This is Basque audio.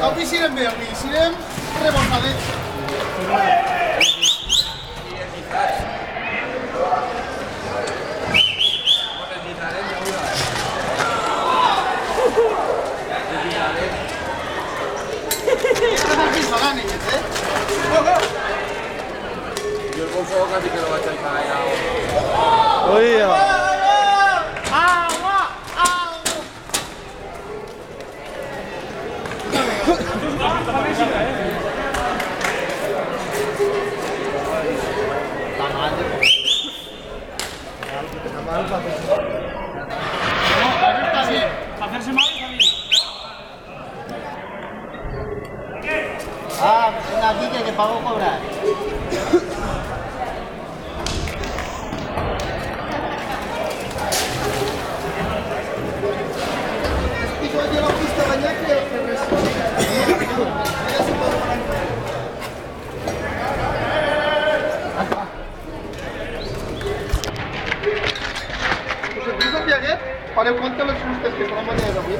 Avui sirem bé, avui sirem rebordadets. Esto es el Pisagán, eh? Yo el golfo casi que lo va a echar para allá. Oye. Está bien. Para hacerse mal está bien. Ah, una Quique que pagó cobrar. Igual lleva pista bañar que Us heu vist el Piaget? Fareu compte les fustes que són a manera d'avui.